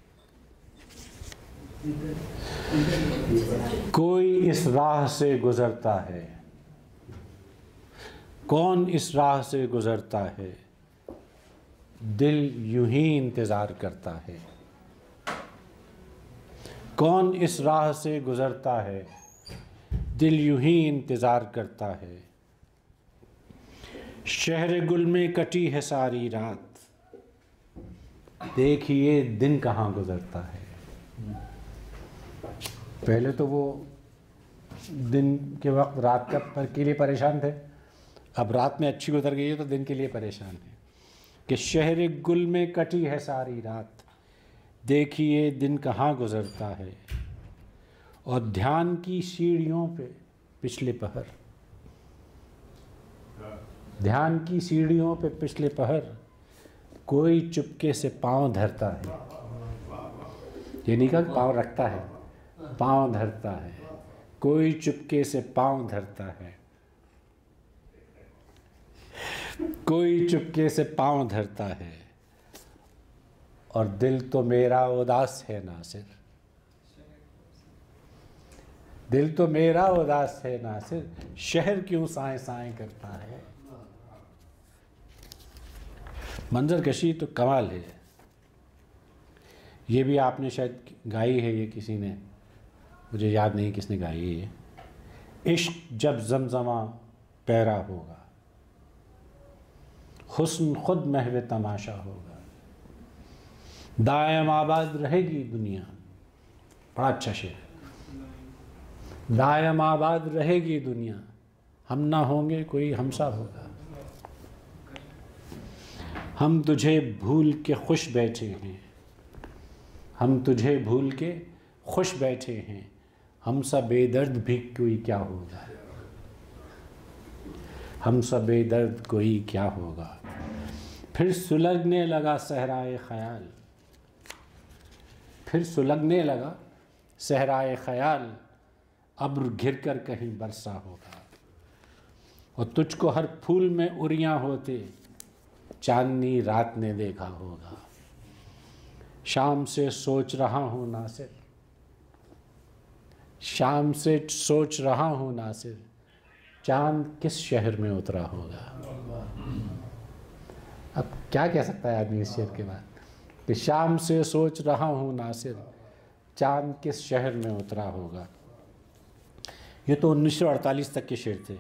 कोई इस राह से गुज़रता है, कौन इस राह से गुज़रता है, दिल यूं ही इंतज़ार करता है। कौन इस राह से गुज़रता है, दिल यूं ही इंतज़ार करता है। शहर गुल में कटी है सारी रात, देखिए दिन कहाँ गुज़रता है। पहले तो वो दिन के वक्त रात का के लिए परेशान थे, अब रात में अच्छी गुजर गई है तो दिन के लिए परेशान है कि शहर गुल में कटी है सारी रात, देखिए दिन कहाँ गुज़रता है। और ध्यान की सीढ़ियों पे पिछले पहर, ध्यान की सीढ़ियों पे पिछले पहर कोई चुपके से पाँव धरता है। ये नहीं कहा पाँव रखता है, पाँव धरता है, कोई चुपके से पाँव धरता है, कोई चुपके से पाँव धरता है। और दिल तो मेरा उदास है नासिर, दिल तो मेरा उदास है नासिर, शहर क्यों साएं साएं करता है। मंजर कशी तो कमाल है। ये भी आपने शायद गाई है, ये किसी ने, मुझे याद नहीं किसने गाई है। इश्क जब जमजमा पैरा होगा, हुस्न खुद महवे तमाशा होगा, दायम आबाद रहेगी दुनिया। बड़ा अच्छा शेर, दायम आबाद रहेगी दुनिया, हम ना होंगे कोई हमसा होगा। हम तुझे भूल के खुश बैठे हैं, हम तुझे भूल के खुश बैठे हैं, हम सब बेदर्द भी कोई क्या होगा, हम सब बेदर्द कोई क्या होगा। फिर सुलगने लगा सहराए ख़याल, फिर सुलगने लगा सहराए ख़याल, अब्र घिर कर कहीं बरसा होगा। और तुझको हर फूल में उरियाँ होते, चांदनी रात ने देखा होगा। शाम से सोच रहा हूँ नासिर, शाम से सोच रहा हूँ नासिर, चांद किस शहर में उतरा होगा। अब क्या कह सकता है आदमी इस शेर के बाद कि शाम से सोच रहा हूँ नासिर, चांद किस शहर में उतरा होगा। ये तो 1948 तक के शेर थे।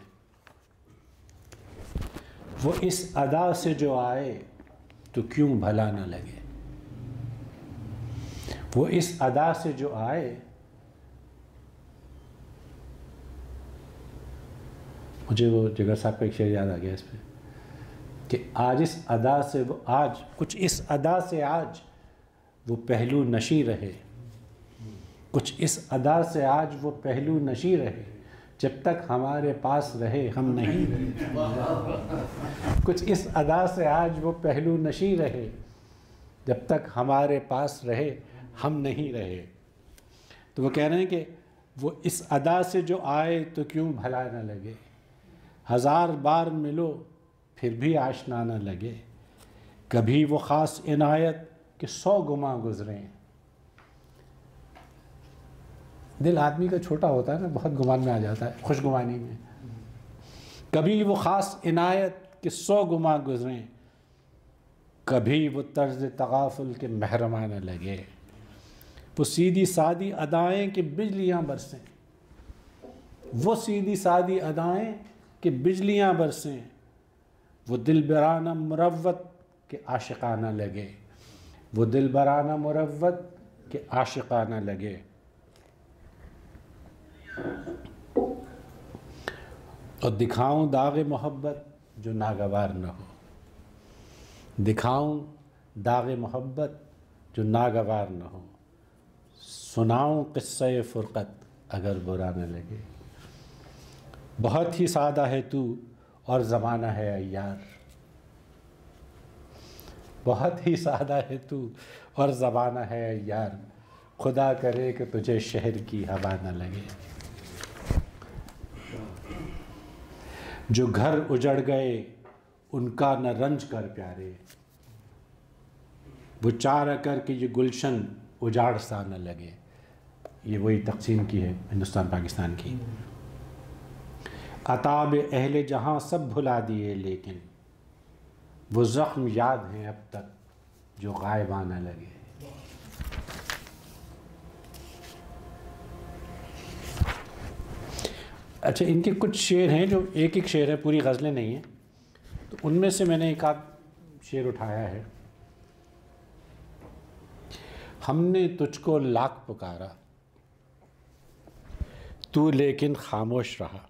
वो इस अदा से जो आए तो क्यों भला न लगे, वो इस अदा से जो आए मुझे वो जिगर साहब का एक शेर याद आ गया इस पर कि आज इस अदा से वो आज कुछ इस अदा से आज वो पहलू नशी रहे, कुछ इस अदा से आज वो पहलू नशी रहे, जब तक हमारे पास रहे हम नहीं रहे। कुछ इस अदा से आज वो पहलू नशी रहे, जब तक हमारे पास रहे हम नहीं रहे। तो वो कह रहे हैं कि वो इस अदा से जो आए तो क्यों भला न लगे, हज़ार बार मिलो फिर भी आशना न लगे, कभी वो ख़ास इनायत कि 100 गुमा गुज़रें। दिल आदमी का छोटा होता है ना, बहुत गुमान में आ जाता है, खुशगुमानी में। कभी वो ख़ास इनायत कि 100 गुमा गुज़रें, कभी वो तर्ज़ तगाफुल के महरमा न लगे, वो सीधी सादी अदाएँ कि बिजलियाँ बरसें, वो सीधी सादी अदाएँ कि बिजलियाँ बरसें, वो दिल बराना मुरव्वत के आशिकाना लगे, वो दिल बराना मुरव्वत के आशिकाना लगे। और दिखाऊं दाग़े मोहब्बत जो नागवार न हो, दिखाऊं दाग़े मोहब्बत जो नागवार न हो, सुनाऊं क़िस्से फ़ुरक़त अगर बुरा न लगे। बहुत ही सादा है तू और ज़माना है अय्यार, बहुत ही सादा है तू और ज़माना है अय्यार, खुदा करे कि तुझे शहर की हवा न लगे। जो घर उजड़ गए उनका न रंज कर प्यारे, वो चाह कर कि ये गुलशन उजाड़ सा न लगे। ये वही तकसीम की है, हिंदुस्तान पाकिस्तान की। अताब अहले जहाँ सब भुला दिए, लेकिन वो ज़ख्म याद हैं अब तक जो गायबाना लगे। अच्छा, इनके कुछ शेर हैं जो एक एक शेर है, पूरी गज़लें नहीं हैं, तो उनमें से मैंने एक आध शेर उठाया है। हमने तुझको लाख पुकारा तू लेकिन खामोश रहा,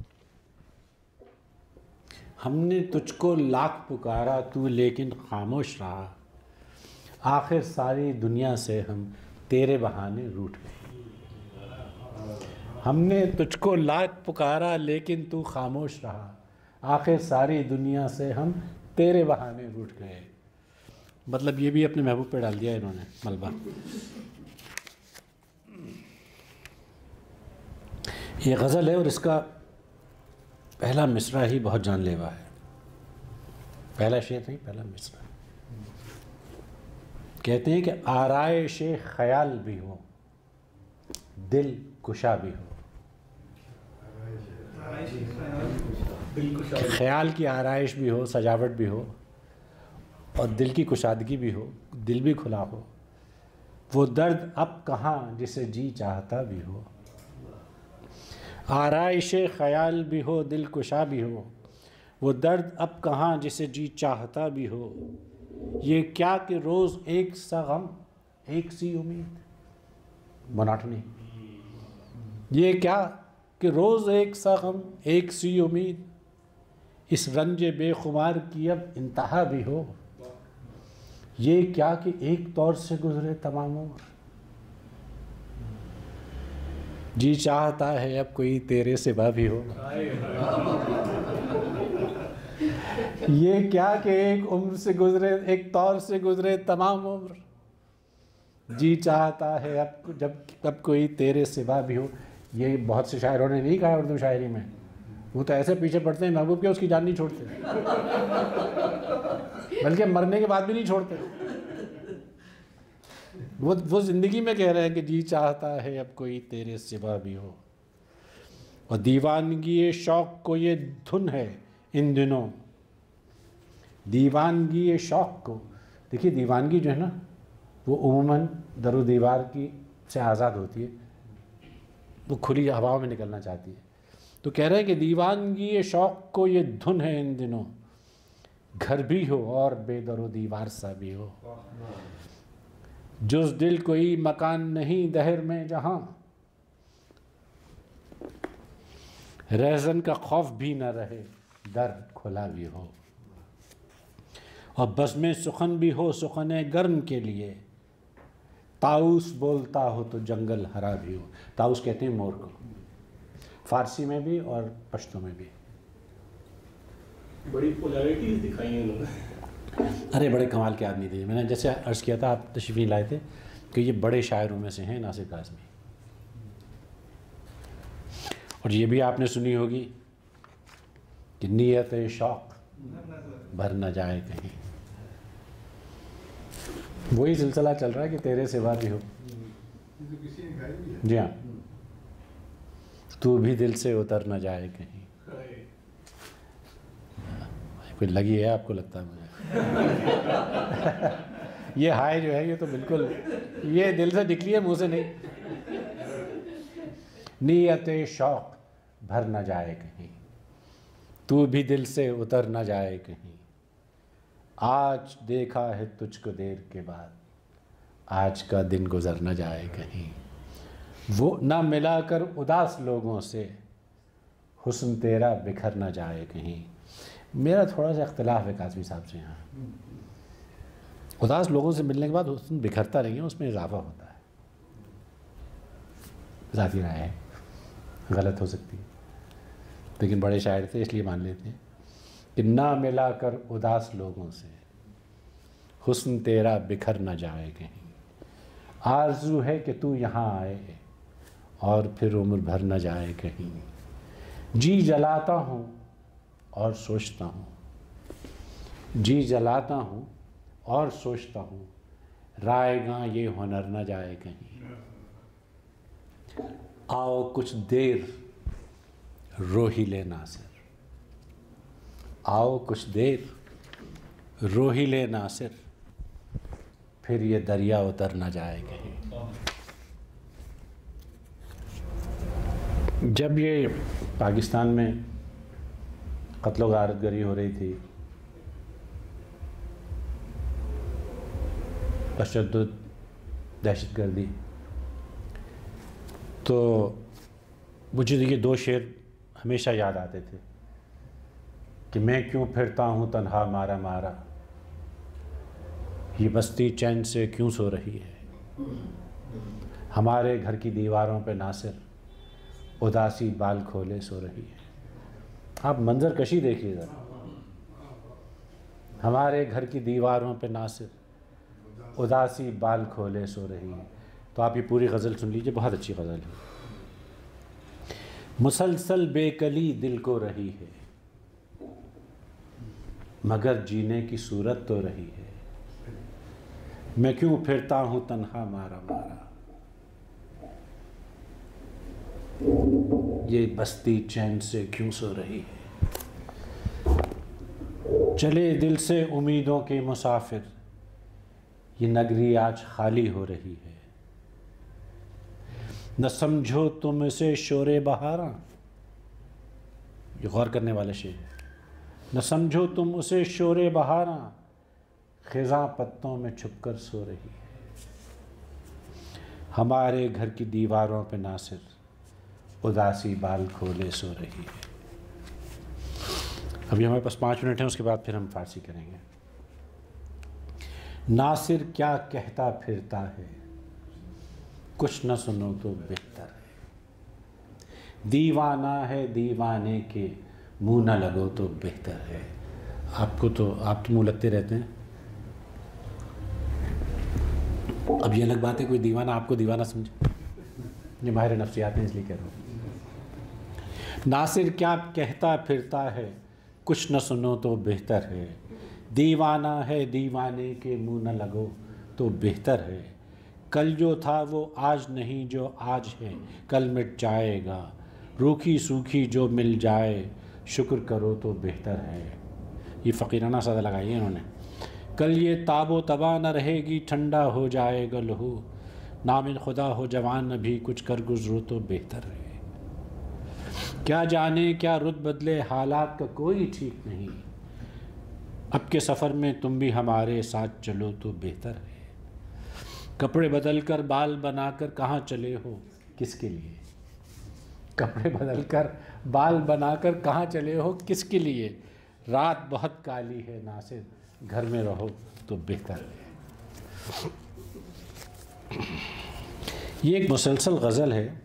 हमने तुझको लाख पुकारा तू लेकिन खामोश रहा, आखिर सारी दुनिया से हम तेरे बहाने रूठ गए। हमने तुझको लाख पुकारा लेकिन तू खामोश रहा, आखिर सारी दुनिया से हम तेरे बहाने रूठ गए। मतलब ये भी अपने महबूब पे डाल दिया इन्होंने मलबा। ये गज़ल है और इसका पहला मिसरा ही बहुत जानलेवा है। पहला शेर नहीं, पहला मिसरा। कहते हैं कि आराइश ख्याल भी हो, दिल कुशा भी हो। ख्याल की आराइश भी हो, सजावट भी हो, और दिल की कुशादगी भी हो, दिल भी खुला हो। वो दर्द अब कहाँ जिसे जी चाहता भी हो। आराइश ख्याल भी हो, दिल कुशा भी हो, वो दर्द अब कहाँ जिसे जी चाहता भी हो। ये क्या कि रोज़ एक सा गम एक सी उम्मीद, मोनाटनी। ये क्या कि रोज़ एक सा गम एक सी उम्मीद, इस रंजे बेखुमार की अब इंतहा भी हो। ये क्या कि एक तौर से गुजरे तमाम उम्र, जी चाहता है अब कोई तेरे सिवा भी हो। ये क्या कि एक उम्र से गुजरे, एक तौर से गुजरे तमाम उम्र, जी चाहता है अब कोई तेरे सिवा भी हो। ये बहुत से शायरों ने नहीं कहा उर्दू शायरी में, वो तो ऐसे पीछे पड़ते हैं महबूब के उसकी जान नहीं छोड़ते, बल्कि मरने के बाद भी नहीं छोड़ते। वो ज़िंदगी में कह रहे हैं कि जी चाहता है अब कोई तेरे सिवा भी हो। और दीवानगी शौक़ को ये धुन है इन दिनों, दीवानगी शौक़ को। देखिए दीवानगी जो है ना, वो उमूमन दरो दीवार की से आज़ाद होती है, वो खुली हवाओं में निकलना चाहती है। तो कह रहे हैं कि दीवानगी शौक़ को ये धुन है इन दिनों, घर भी हो और बेदरो दीवार सा भी हो। जुज़ दिल कोई मकान नहीं दहर में जहाँ, रहज़न का खौफ भी न रहे, दर खुला भी हो, और बज़्म सुखन भी हो सुखन गर्म के लिए, ताऊस बोलता हो तो जंगल हरा भी हो। ताऊस कहते हैं मोर को, फ़ारसी में भी और पश्तो में भी। बड़ी पोलैरिटीज़ दिखाई हैं उन्होंने। अरे बड़े कमाल के आदमी थे। मैंने जैसे अर्ज़ किया था, आप तशरीफ़ लाए थे कि ये बड़े शायरों में से हैं नासिर काज़मी। और ये भी आपने सुनी होगी कि नीयत शौक़ भर न जाए कहीं। वही सिलसिला चल रहा है कि तेरे सिवा भी हो। किसी ने गाई भी है। जी हाँ, तू भी दिल से उतर न जाए कहीं। कोई लगी है आपको, लगता है मुझे। ये हाय जो है ये तो बिल्कुल ये दिल से निकली है, मुंह से नहीं। नीयत शौक़ भर न जाए कहीं, तू भी दिल से उतर न जाए कहीं। आज देखा है तुझको देर के बाद, आज का दिन गुजर न जाए कहीं। वो ना मिलाकर उदास लोगों से, हुस्न तेरा बिखर न जाए कहीं। मेरा थोड़ा सा इख्तिलाफ है काज़मी साहब से यहाँ। उदास लोगों से मिलने के बाद हुस्न बिखरता नहीं है, उसमें इजाफा होता है। ज़ाती राय है, गलत हो सकती है, लेकिन बड़े शायर थे इसलिए मान लेते हैं कि ना मिलाकर उदास लोगों से, हुस्न तेरा बिखर न जाए कहीं। आरज़ू है कि तू यहाँ आए और फिर उम्र भर न जाए कहीं। जी जलाता हूँ और सोचता हूँ, जी जलाता हूँ और सोचता हूँ, रायगा ये हुनर न जाए कहीं। आओ कुछ देर रो ही ले नासिर, आओ कुछ देर रो ही ले नासिर, फिर ये दरिया उतर न जाए कहीं। जब ये पाकिस्तान में कत्ल व गारतगरी हो रही थी, तशद्दुद, दहशतगर्दी, तो मुझे ये दो शेर हमेशा याद आते थे कि मैं क्यों फिरता हूँ तन्हा मारा मारा, ये बस्ती चैन से क्यों सो रही है। हमारे घर की दीवारों पे नासिर उदासी बाल खोले सो रही है। आप मंजर कशी देखिए ज़रा, हमारे घर की दीवारों पे नासिर उदासी बाल खोले सो रही है। तो आप ये पूरी गज़ल सुन लीजिए, बहुत अच्छी गज़ल है। मुसलसल बेकली दिल को रही है, मगर जीने की सूरत तो रही है। मैं क्यों फिरता हूँ तन्हा मारा मारा, ये बस्ती चैन से क्यों सो रही है। चले दिल से उम्मीदों के मुसाफिर, ये नगरी आज खाली हो रही है। न समझो तुम इसे शोरे बहारा, ये गौर करने वाला शेर है। न समझो तुम उसे शोरे बहारा, खिज़ां पत्तों में छुपकर सो रही है। हमारे घर की दीवारों पे नासिर उदासी बाल खोले सो रही है। अभी हमारे पास 5 मिनट हैं, उसके बाद फिर हम फारसी करेंगे। नासिर क्या कहता फिरता है, कुछ न सुनो तो बेहतर है। दीवाना है दीवाने के मुँह न लगो तो बेहतर है। आप तो मुँह लगते रहते हैं। अब ये अलग बात है कोई दीवाना आपको दीवाना समझे, ये माहिर नफ्सियात हैं इसलिए कह रहा हूँ। नासिर क्या कहता फिरता है, कुछ न सुनो तो बेहतर है। दीवाना है दीवाने के मुँह न लगो तो बेहतर है। कल जो था वो आज नहीं, जो आज है कल मिट जाएगा। रूखी सूखी जो मिल जाए, शुक्र करो तो बेहतर है। ये फ़कीराना सादा लगाई है इन्होंने। कल ये ताबो तबा न रहेगी, ठंडा हो जाएगा लहू। नामिन खुदा हो जवान अभी, कुछ कर गुजरो तो बेहतर है। क्या जाने क्या रुत बदले, हालात का कोई ठीक नहीं। अब के सफ़र में तुम भी हमारे साथ चलो तो बेहतर है। कपड़े बदल कर बाल बनाकर कहाँ चले हो, किसके लिए। कपड़े बदलकर बाल बनाकर कहाँ चले हो, किसके लिए? रात बहुत काली है नासिर, घर में रहो तो बेहतर है। ये एक मुसलसल गज़ल है।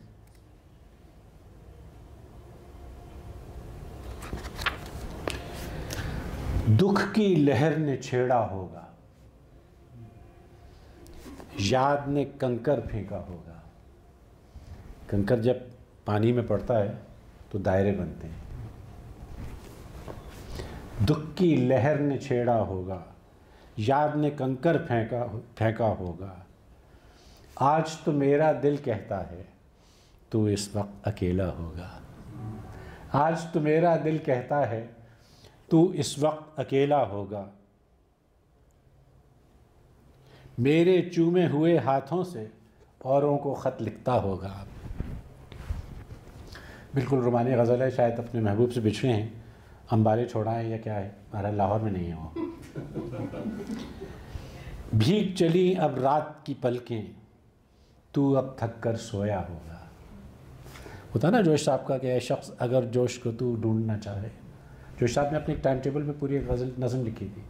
दुख की लहर ने छेड़ा होगा, याद ने कंकर फेंका होगा। कंकर जब पानी में पड़ता है तो दायरे बनते हैं। दुख की लहर ने छेड़ा होगा, याद ने कंकर फेंका होगा। आज तो मेरा दिल कहता है तू इस वक्त अकेला होगा। आज तो मेरा दिल कहता है तू इस वक्त अकेला होगा। मेरे चूमे हुए हाथों से औरों को ख़त लिखता होगा। बिल्कुल रुमानी गज़ल है, शायद अपने महबूब से बिछड़े हैं, अंबारे छोड़ा है या क्या है, हमारा लाहौर में नहीं है वो। भीग चली अब रात की पलकें, तू अब थक कर सोया होगा। होता ना जोश साहब का कि ऐ शख्स अगर जोश को तू ढूंढना चाहे। जोश साहब ने अपने एक टाइम टेबल में पूरी एक गज़ल नज़म लिखी थी।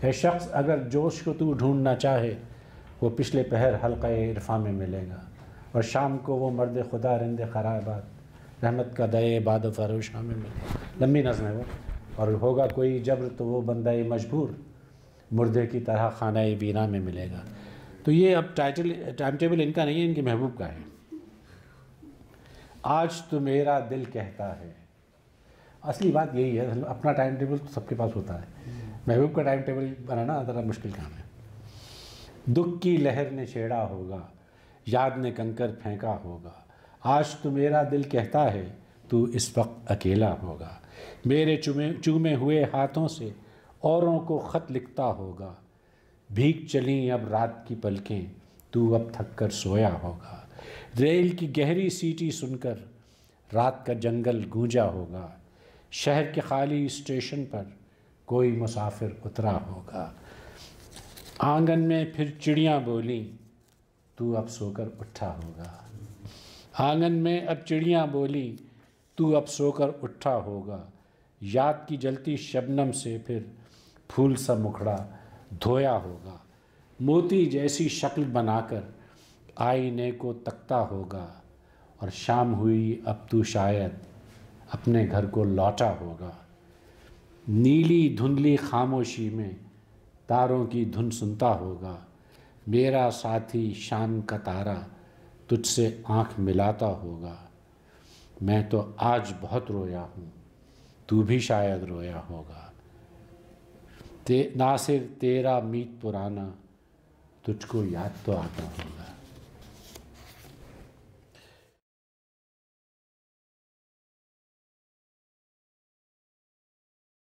ऐ शख्स अगर जोश को तू ढूंढना चाहे, वो पिछले पहर हल्क़े इरफ़ा में मिलेगा, और शाम को वो मर्द खुदा रिंदे ख़राबात रहमत का दए बाद फ़रोशा में मिले। लंबी नज़म है वो। और होगा कोई जबर तो वो बंदा मजबूर, मुर्दे की तरह खाना बीना में मिलेगा। तो ये अब टाइम टेबल इनका नहीं है, इनके महबूब का है। आज तो मेरा दिल कहता है, असली बात यही है। अपना टाइम टेबल तो सबके पास होता है, महबूब का टाइम टेबल बनाना ज़रा मुश्किल काम है। दुख की लहर ने छेड़ा होगा, याद ने कंकर फेंका होगा। आज तो मेरा दिल कहता है तू इस वक्त अकेला होगा। मेरे चूमे हुए हाथों से औरों को ख़त लिखता होगा। भीग चली अब रात की पलकें, तू अब थक कर सोया होगा। रेल की गहरी सीटी सुनकर रात का जंगल गूंजा होगा। शहर के खाली स्टेशन पर कोई मुसाफिर उतरा होगा। आंगन में फिर चिड़ियाँ बोली, तू अब सोकर उठा होगा। आंगन में अब चिड़ियाँ बोली, तू अब सोकर उठा होगा। याद की जलती शबनम से फिर फूल सा मुखड़ा धोया होगा। मोती जैसी शक्ल बनाकर आईने को तकता होगा, और शाम हुई अब तू शायद अपने घर को लौटा होगा। नीली धुंधली खामोशी में तारों की धुन सुनता होगा। मेरा साथी शाम का तारा तुझसे आँख मिलाता होगा। मैं तो आज बहुत रोया हूँ, तू भी शायद रोया होगा। नासिर तेरा मीत पुराना तुझको याद तो आता होगा।